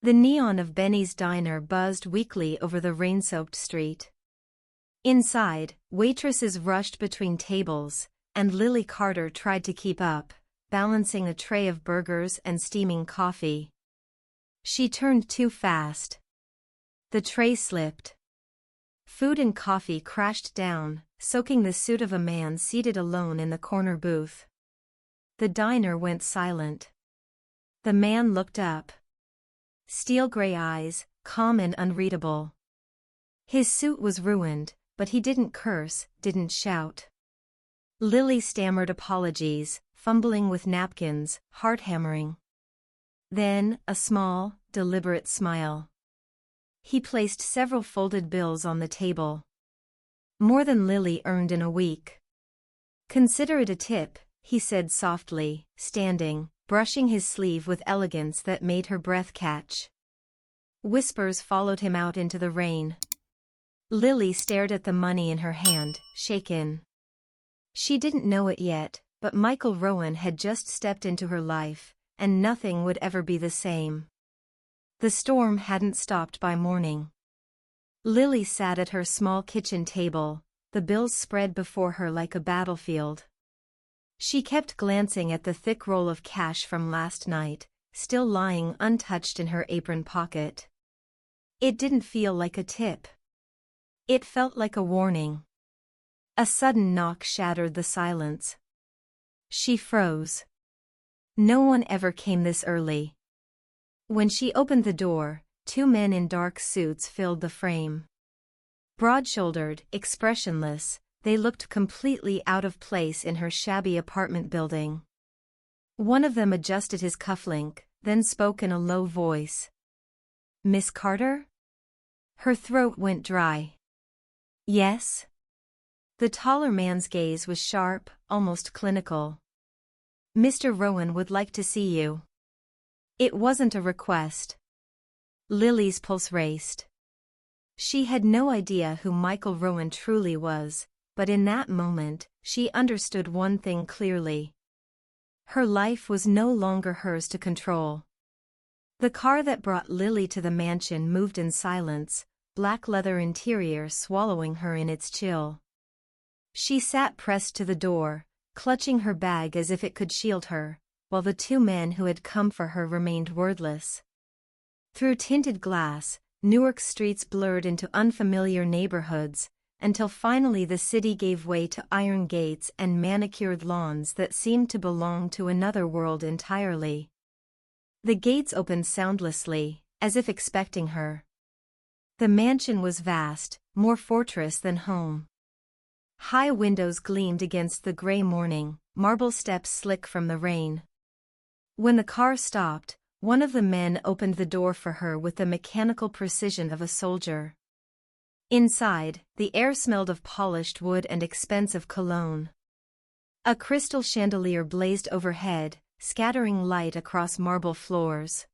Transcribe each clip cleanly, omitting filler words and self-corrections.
The neon of Benny's diner buzzed weakly over the rain-soaked street. Inside, waitresses rushed between tables, and Lily Carter tried to keep up, balancing a tray of burgers and steaming coffee. She turned too fast. The tray slipped. Food and coffee crashed down, soaking the suit of a man seated alone in the corner booth. The diner went silent. The man looked up. Steel gray eyes, calm and unreadable. His suit was ruined, but he didn't curse, didn't shout. Lily stammered apologies, fumbling with napkins, heart-hammering. Then, a small, deliberate smile. He placed several folded bills on the table. More than Lily earned in a week. "Consider it a tip," he said softly, standing, brushing his sleeve with elegance that made her breath catch. Whispers followed him out into the rain. Lily stared at the money in her hand, shaken. She didn't know it yet, but Michael Rowan had just stepped into her life, and nothing would ever be the same. The storm hadn't stopped by morning. Lily sat at her small kitchen table, the bills spread before her like a battlefield. She kept glancing at the thick roll of cash from last night, still lying untouched in her apron pocket. It didn't feel like a tip. It felt like a warning. A sudden knock shattered the silence. She froze. No one ever came this early. When she opened the door, two men in dark suits filled the frame. Broad-shouldered, expressionless, they looked completely out of place in her shabby apartment building. One of them adjusted his cufflink, then spoke in a low voice. "Miss Carter?" Her throat went dry. "Yes?" The taller man's gaze was sharp, almost clinical. "Mr. Rowan would like to see you." It wasn't a request. Lily's pulse raced. She had no idea who Michael Rowan truly was, but in that moment, she understood one thing clearly. Her life was no longer hers to control. The car that brought Lily to the mansion moved in silence, black leather interior swallowing her in its chill. She sat pressed to the door, clutching her bag as if it could shield her, while the two men who had come for her remained wordless. Through tinted glass, Newark streets blurred into unfamiliar neighborhoods, until finally the city gave way to iron gates and manicured lawns that seemed to belong to another world entirely. The gates opened soundlessly, as if expecting her. The mansion was vast, more fortress than home. High windows gleamed against the gray morning, marble steps slick from the rain. When the car stopped, one of the men opened the door for her with the mechanical precision of a soldier. Inside, the air smelled of polished wood and expensive cologne. A crystal chandelier blazed overhead, scattering light across marble floors.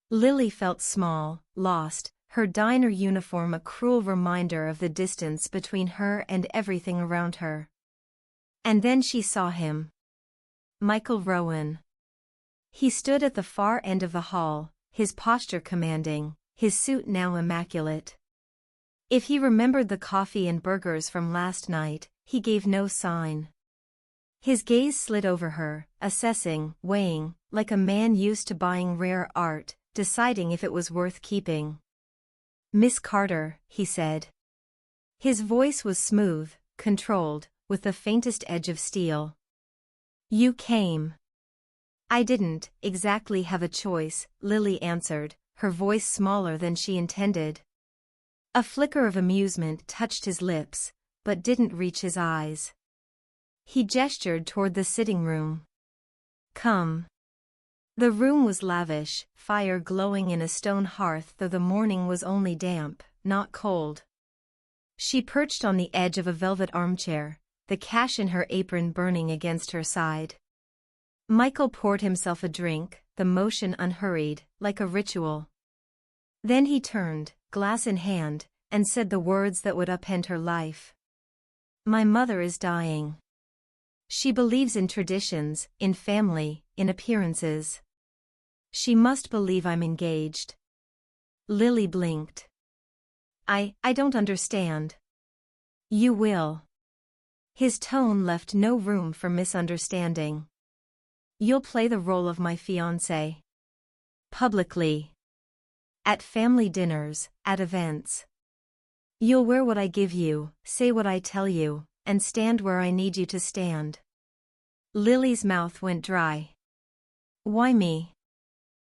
Lily felt small, lost, her diner uniform a cruel reminder of the distance between her and everything around her. And then she saw him. Michael Rowan. He stood at the far end of the hall, his posture commanding, his suit now immaculate. If he remembered the coffee and burgers from last night, he gave no sign. His gaze slid over her, assessing, weighing, like a man used to buying rare art, deciding if it was worth keeping. "Miss Carter," he said. His voice was smooth, controlled, with the faintest edge of steel. "You came." "I didn't exactly have a choice," Lily answered, her voice smaller than she intended. A flicker of amusement touched his lips, but didn't reach his eyes. He gestured toward the sitting room. "Come." The room was lavish, fire glowing in a stone hearth though the morning was only damp, not cold. She perched on the edge of a velvet armchair, the cash in her apron burning against her side. Michael poured himself a drink, the motion unhurried, like a ritual. Then he turned, glass in hand, and said the words that would upend her life. "My mother is dying. She believes in traditions, in family, in appearances. She must believe I'm engaged." Lily blinked. I don't understand. You will. His tone left no room for misunderstanding. You'll play the role of my fiancé. Publicly. At family dinners, at events. You'll wear what I give you, say what I tell you, and stand where I need you to stand. Lily's mouth went dry. Why me?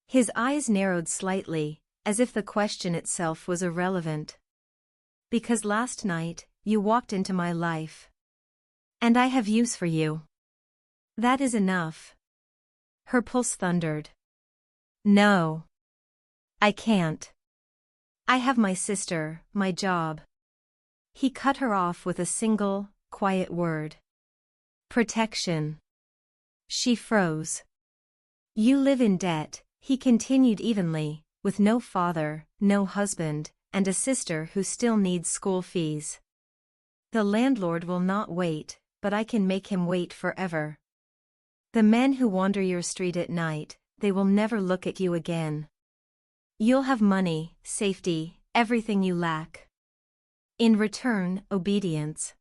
His eyes narrowed slightly, as if the question itself was irrelevant. Because last night, you walked into my life. And I have use for you. That is enough. Her pulse thundered. No. I can't. I have my sister, my job. He cut her off with a single, quiet word. Protection. She froze. You live in debt, he continued evenly, with no father, no husband, and a sister who still needs school fees. The landlord will not wait, but I can make him wait forever. The men who wander your street at night, they will never look at you again. You'll have money, safety, everything you lack. In return, obedience.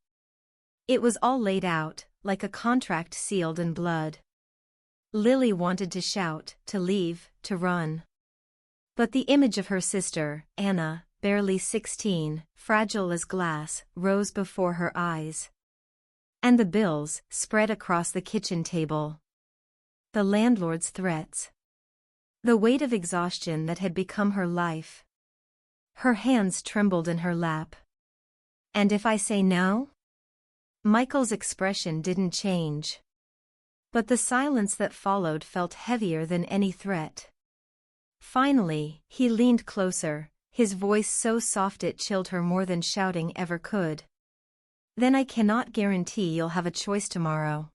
It was all laid out, like a contract sealed in blood. Lily wanted to shout, to leave, to run. But the image of her sister, Anna, barely 16, fragile as glass, rose before her eyes. And the bills, spread across the kitchen table. The landlord's threats. The weight of exhaustion that had become her life. Her hands trembled in her lap. And if I say no? Michael's expression didn't change. But the silence that followed felt heavier than any threat. Finally, he leaned closer, his voice so soft it chilled her more than shouting ever could. Then I cannot guarantee you'll have a choice tomorrow.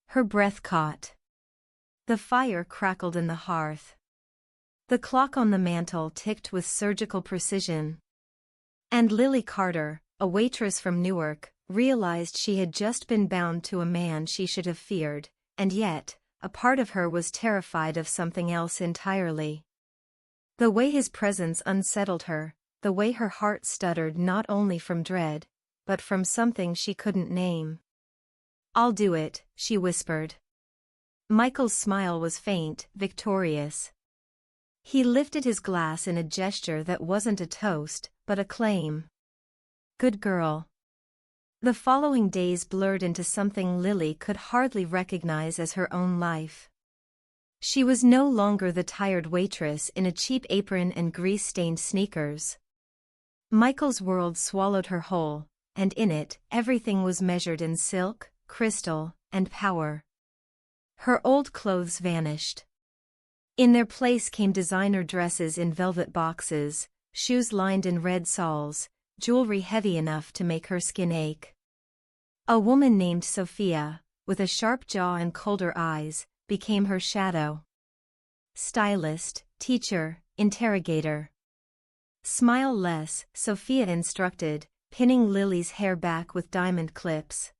Her breath caught. The fire crackled in the hearth. The clock on the mantel ticked with surgical precision. And Lily Carter, a waitress from Newark, realized she had just been bound to a man she should have feared, and yet, a part of her was terrified of something else entirely. The way his presence unsettled her, the way her heart stuttered not only from dread, but from something she couldn't name. I'll do it, she whispered. Michael's smile was faint, victorious. He lifted his glass in a gesture that wasn't a toast, but a claim. Good girl. The following days blurred into something Lily could hardly recognize as her own life. She was no longer the tired waitress in a cheap apron and grease-stained sneakers. Michael's world swallowed her whole, and in it, everything was measured in silk, crystal, and power. Her old clothes vanished. In their place came designer dresses in velvet boxes, shoes lined in red soles, jewelry heavy enough to make her skin ache. A woman named Sophia, with a sharp jaw and colder eyes, became her shadow. Stylist, teacher, interrogator. Smile less, Sophia instructed, pinning Lily's hair back with diamond clips.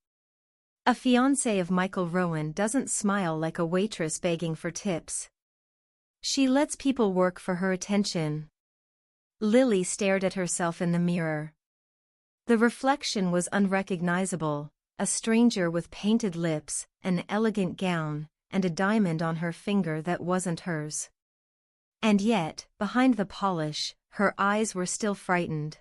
A fiancé of Michael Rowan doesn't smile like a waitress begging for tips. She lets people work for her attention. Lily stared at herself in the mirror. The reflection was unrecognizable, a stranger with painted lips, an elegant gown, and a diamond on her finger that wasn't hers. And yet, behind the polish, her eyes were still frightened.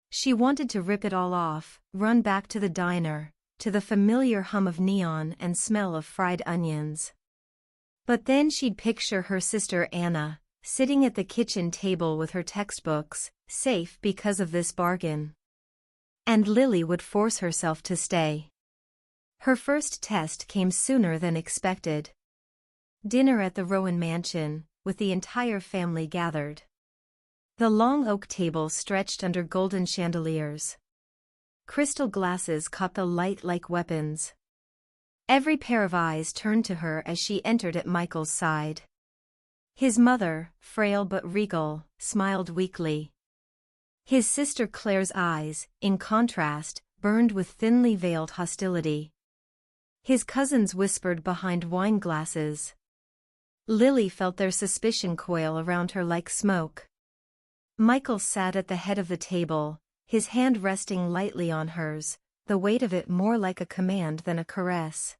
She wanted to rip it all off, run back to the diner, to the familiar hum of neon and smell of fried onions. But then she'd picture her sister Anna, sitting at the kitchen table with her textbooks, safe because of this bargain. And Lily would force herself to stay. Her first test came sooner than expected. Dinner at the Rowan mansion, with the entire family gathered. The long oak table stretched under golden chandeliers. Crystal glasses caught the light like weapons. Every pair of eyes turned to her as she entered at Michael's side. His mother, frail but regal, smiled weakly. His sister Claire's eyes, in contrast, burned with thinly veiled hostility. His cousins whispered behind wine glasses. Lily felt their suspicion coil around her like smoke. Michael sat at the head of the table, his hand resting lightly on hers, the weight of it more like a command than a caress.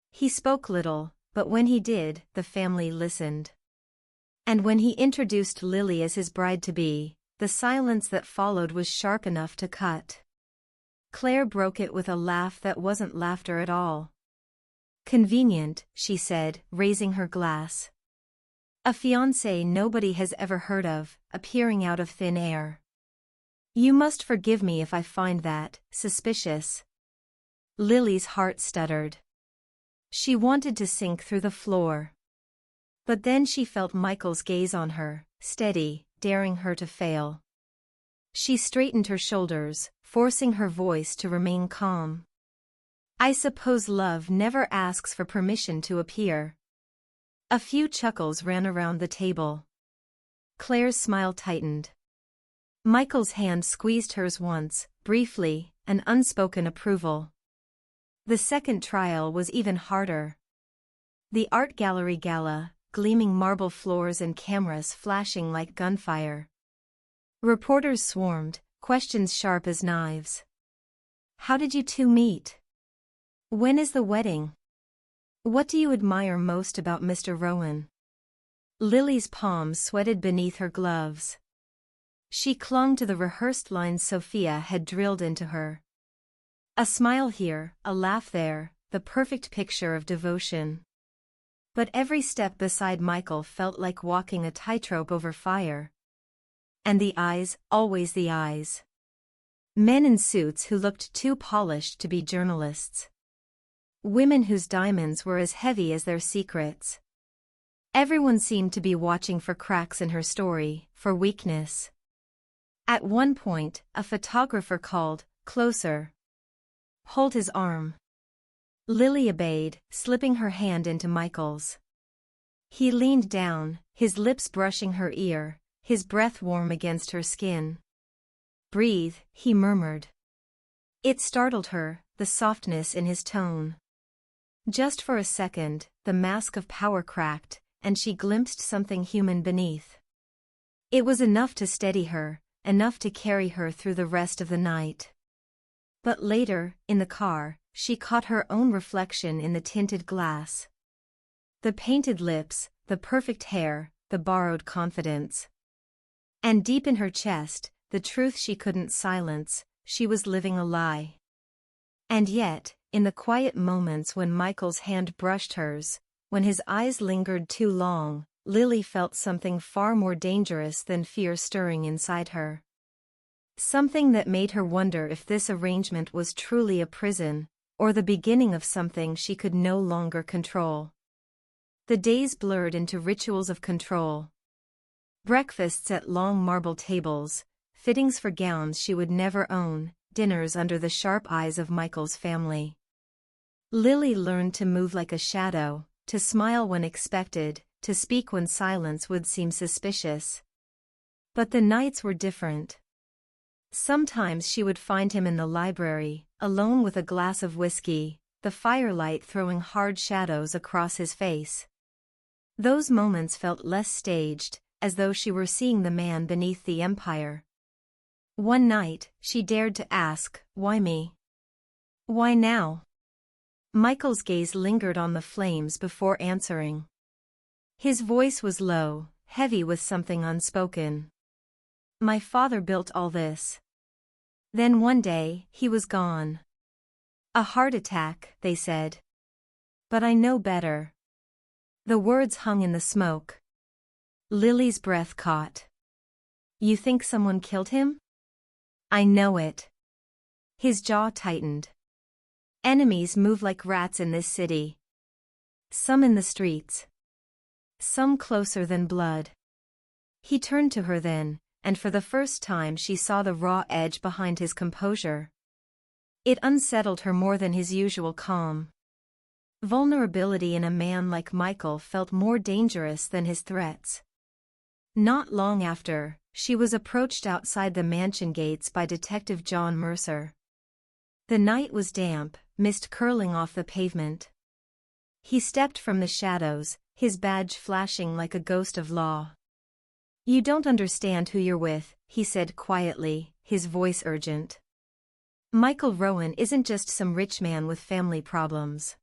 He spoke little, but when he did, the family listened. And when he introduced Lily as his bride-to-be, the silence that followed was sharp enough to cut. Claire broke it with a laugh that wasn't laughter at all. "Convenient," she said, raising her glass. "A fiancé nobody has ever heard of, appearing out of thin air. You must forgive me if I find that suspicious." Lily's heart stuttered. She wanted to sink through the floor. But then she felt Michael's gaze on her, steady, daring her to fail. She straightened her shoulders, forcing her voice to remain calm. "I suppose love never asks for permission to appear." A few chuckles ran around the table. Claire's smile tightened. Michael's hand squeezed hers once, briefly, an unspoken approval. The second trial was even harder. The art gallery gala, gleaming marble floors and cameras flashing like gunfire. Reporters swarmed, questions sharp as knives. "How did you two meet? When is the wedding? What do you admire most about Mr. Rowan?" Lily's palms sweated beneath her gloves. She clung to the rehearsed lines Sophia had drilled into her. A smile here, a laugh there, the perfect picture of devotion. But every step beside Michael felt like walking a tightrope over fire. And the eyes, always the eyes. Men in suits who looked too polished to be journalists. Women whose diamonds were as heavy as their secrets. Everyone seemed to be watching for cracks in her story, for weakness. At one point, a photographer called, "Closer. Hold his arm." Lily obeyed, slipping her hand into Michael's. He leaned down, his lips brushing her ear, his breath warm against her skin. "Breathe," he murmured. It startled her, the softness in his tone. Just for a second, the mask of power cracked, and she glimpsed something human beneath. It was enough to steady her, enough to carry her through the rest of the night. But later, in the car, she caught her own reflection in the tinted glass. The painted lips, the perfect hair, the borrowed confidence. And deep in her chest, the truth she couldn't silence, she was living a lie. And yet, in the quiet moments when Michael's hand brushed hers, when his eyes lingered too long, Lily felt something far more dangerous than fear stirring inside her. Something that made her wonder if this arrangement was truly a prison, or the beginning of something she could no longer control. The days blurred into rituals of control. Breakfasts at long marble tables, fittings for gowns she would never own, dinners under the sharp eyes of Michael's family. Lily learned to move like a shadow, to smile when expected, to speak when silence would seem suspicious. But the nights were different. Sometimes she would find him in the library, alone with a glass of whiskey, the firelight throwing hard shadows across his face. Those moments felt less staged, as though she were seeing the man beneath the empire. One night, she dared to ask, "Why me? Why now?" Michael's gaze lingered on the flames before answering. His voice was low, heavy with something unspoken. "My father built all this. Then one day, he was gone. A heart attack, they said. But I know better." The words hung in the smoke. Lily's breath caught. "You think someone killed him?" "I know it." His jaw tightened. "Enemies move like rats in this city. Some in the streets. Some closer than blood." He turned to her then, and for the first time she saw the raw edge behind his composure. It unsettled her more than his usual calm. Vulnerability in a man like Michael felt more dangerous than his threats. Not long after, she was approached outside the mansion gates by Detective John Mercer. The night was damp, mist curling off the pavement. He stepped from the shadows, his badge flashing like a ghost of law. You don't understand who you're with, he said quietly, his voice urgent. Michael Rowan isn't just some rich man with family problems.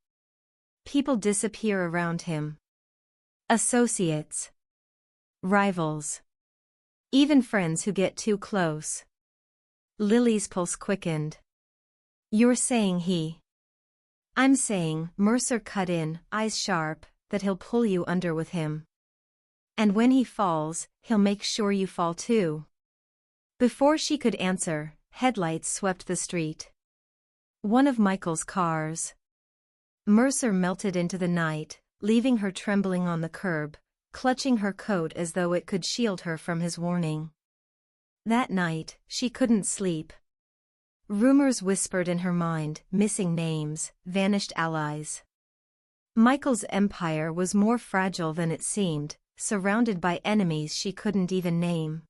People disappear around him. Associates. Rivals. Even friends who get too close. Lily's pulse quickened. You're saying he... I'm saying, Mercer cut in, eyes sharp, that he'll pull you under with him. And when he falls, he'll make sure you fall too. Before she could answer, headlights swept the street. One of Michael's cars. Mercer melted into the night, leaving her trembling on the curb, clutching her coat as though it could shield her from his warning. That night, she couldn't sleep. Rumors whispered in her mind, missing names, vanished allies. Michael's empire was more fragile than it seemed, surrounded by enemies she couldn't even name.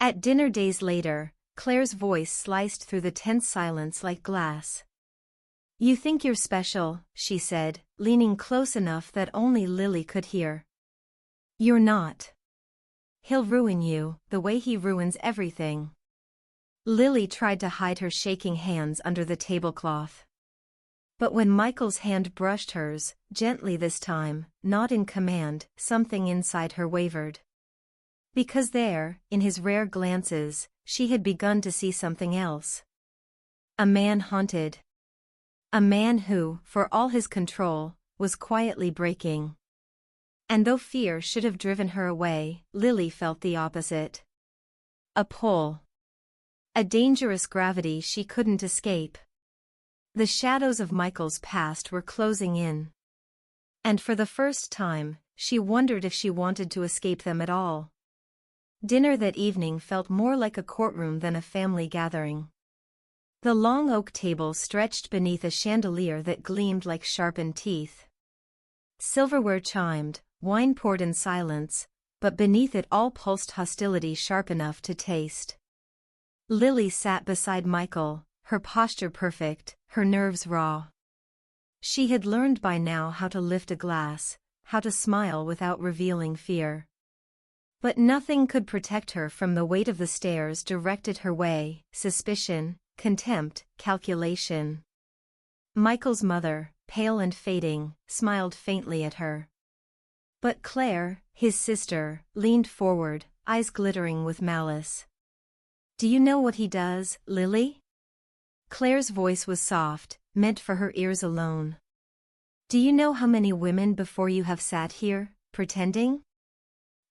At dinner days later, Claire's voice sliced through the tense silence like glass. You think you're special, she said, leaning close enough that only Lily could hear. You're not. He'll ruin you, the way he ruins everything. Lily tried to hide her shaking hands under the tablecloth. But when Michael's hand brushed hers, gently this time, not in command, something inside her wavered. Because there, in his rare glances, she had begun to see something else. A man haunted. A man who, for all his control, was quietly breaking. And though fear should have driven her away, Lily felt the opposite. A pull. A dangerous gravity she couldn't escape. The shadows of Michael's past were closing in. And for the first time, she wondered if she wanted to escape them at all. Dinner that evening felt more like a courtroom than a family gathering. The long oak table stretched beneath a chandelier that gleamed like sharpened teeth. Silverware chimed, wine poured in silence, but beneath it all pulsed hostility sharp enough to taste. Lily sat beside Michael, her posture perfect, her nerves raw. She had learned by now how to lift a glass, how to smile without revealing fear. But nothing could protect her from the weight of the stares directed her way, suspicion, contempt, calculation. Michael's mother, pale and fading, smiled faintly at her. But Claire, his sister, leaned forward, eyes glittering with malice. Do you know what he does, Lily? Claire's voice was soft, meant for her ears alone. Do you know how many women before you have sat here, pretending?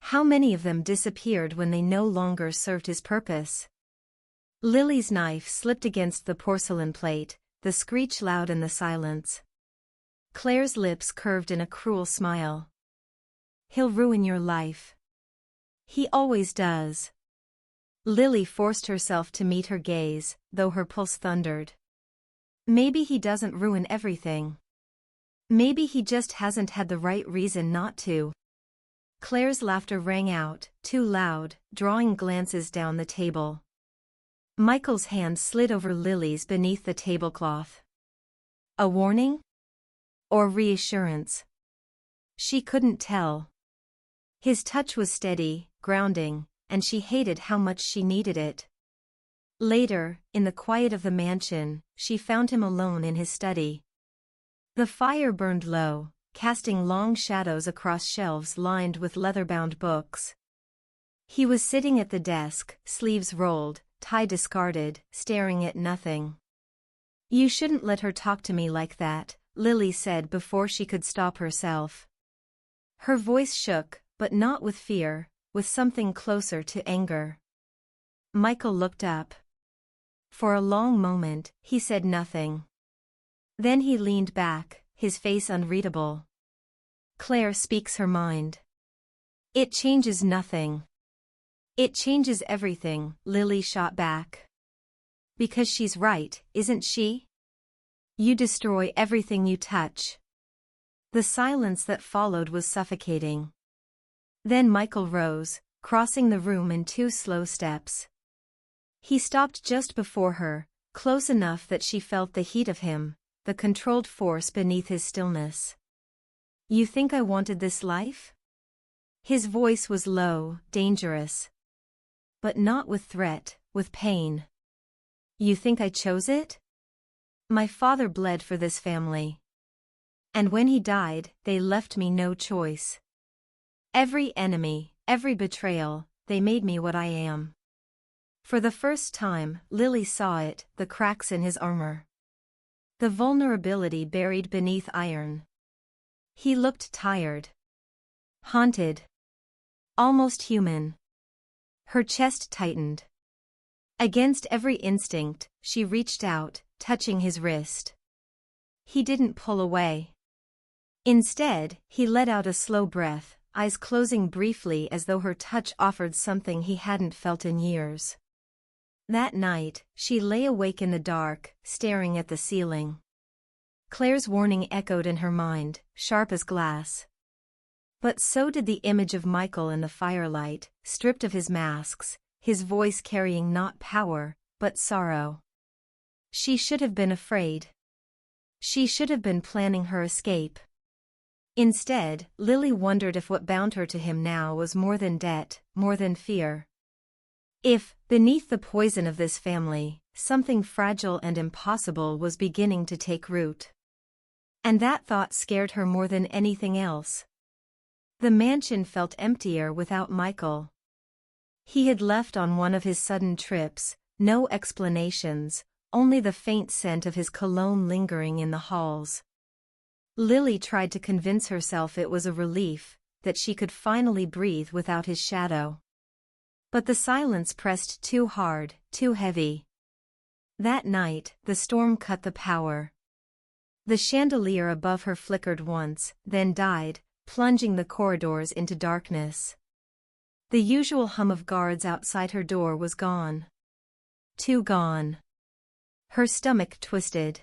How many of them disappeared when they no longer served his purpose? Lily's knife slipped against the porcelain plate, the screech loud in the silence. Claire's lips curved in a cruel smile. He'll ruin your life. He always does. Lily forced herself to meet her gaze, though her pulse thundered. Maybe he doesn't ruin everything. Maybe he just hasn't had the right reason not to. Claire's laughter rang out, too loud, drawing glances down the table. Michael's hand slid over Lily's beneath the tablecloth. A warning? Or reassurance? She couldn't tell. His touch was steady, grounding, and she hated how much she needed it. Later, in the quiet of the mansion, she found him alone in his study. The fire burned low, casting long shadows across shelves lined with leather-bound books. He was sitting at the desk, sleeves rolled, tie discarded, staring at nothing. You shouldn't let her talk to me like that, Lily said before she could stop herself. Her voice shook, but not with fear, with something closer to anger. Michael looked up. For a long moment, he said nothing. Then he leaned back, his face unreadable. Claire speaks her mind. It changes nothing. It changes everything, Lily shot back. Because she's right, isn't she? You destroy everything you touch. The silence that followed was suffocating. Then Michael rose, crossing the room in 2 slow steps. He stopped just before her, close enough that she felt the heat of him, the controlled force beneath his stillness. You think I wanted this life? His voice was low, dangerous. But not with threat, with pain. You think I chose it? My father bled for this family. And when he died, they left me no choice. Every enemy, every betrayal, they made me what I am. For the first time, Lily saw it, the cracks in his armor. The vulnerability buried beneath iron. He looked tired. Haunted. Almost human. Her chest tightened. Against every instinct, she reached out, touching his wrist. He didn't pull away. Instead, he let out a slow breath, eyes closing briefly as though her touch offered something he hadn't felt in years. That night, she lay awake in the dark, staring at the ceiling. Claire's warning echoed in her mind, sharp as glass. But so did the image of Michael in the firelight, stripped of his masks, his voice carrying not power, but sorrow. She should have been afraid. She should have been planning her escape. Instead, Lily wondered if what bound her to him now was more than debt, more than fear. If, beneath the poison of this family, something fragile and impossible was beginning to take root. And that thought scared her more than anything else. The mansion felt emptier without Michael. He had left on one of his sudden trips, no explanations, only the faint scent of his cologne lingering in the halls. Lily tried to convince herself it was a relief, that she could finally breathe without his shadow. But the silence pressed too hard, too heavy. That night, the storm cut the power. The chandelier above her flickered once, then died, plunging the corridors into darkness. The usual hum of guards outside her door was gone. Too gone. Her stomach twisted.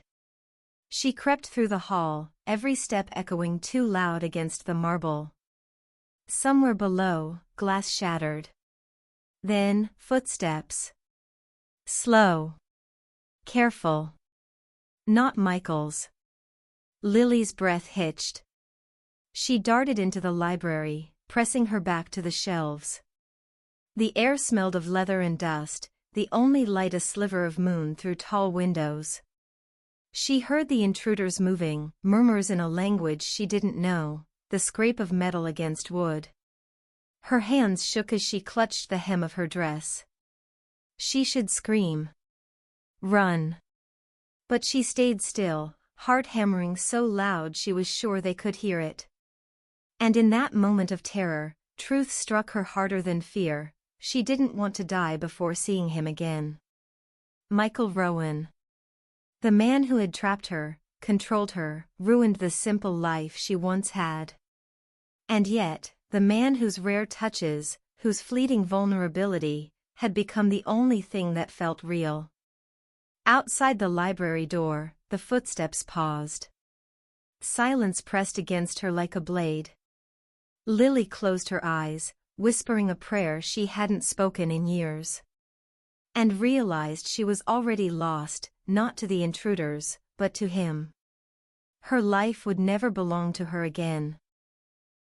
She crept through the hall, every step echoing too loud against the marble. Somewhere below, glass shattered. Then, footsteps. Slow. Careful. Not Michael's. Lily's breath hitched. She darted into the library, pressing her back to the shelves. The air smelled of leather and dust, the only light a sliver of moon through tall windows. She heard the intruders moving, murmurs in a language she didn't know, the scrape of metal against wood. Her hands shook as she clutched the hem of her dress. She should scream. Run. But she stayed still, heart hammering so loud she was sure they could hear it. And in that moment of terror, truth struck her harder than fear. She didn't want to die before seeing him again. Michael Rowan. The man who had trapped her, controlled her, ruined the simple life she once had. And yet, the man whose rare touches, whose fleeting vulnerability, had become the only thing that felt real. Outside the library door, the footsteps paused. Silence pressed against her like a blade. Lily closed her eyes, whispering a prayer she hadn't spoken in years. And realized she was already lost, not to the intruders, but to him. Her life would never belong to her again.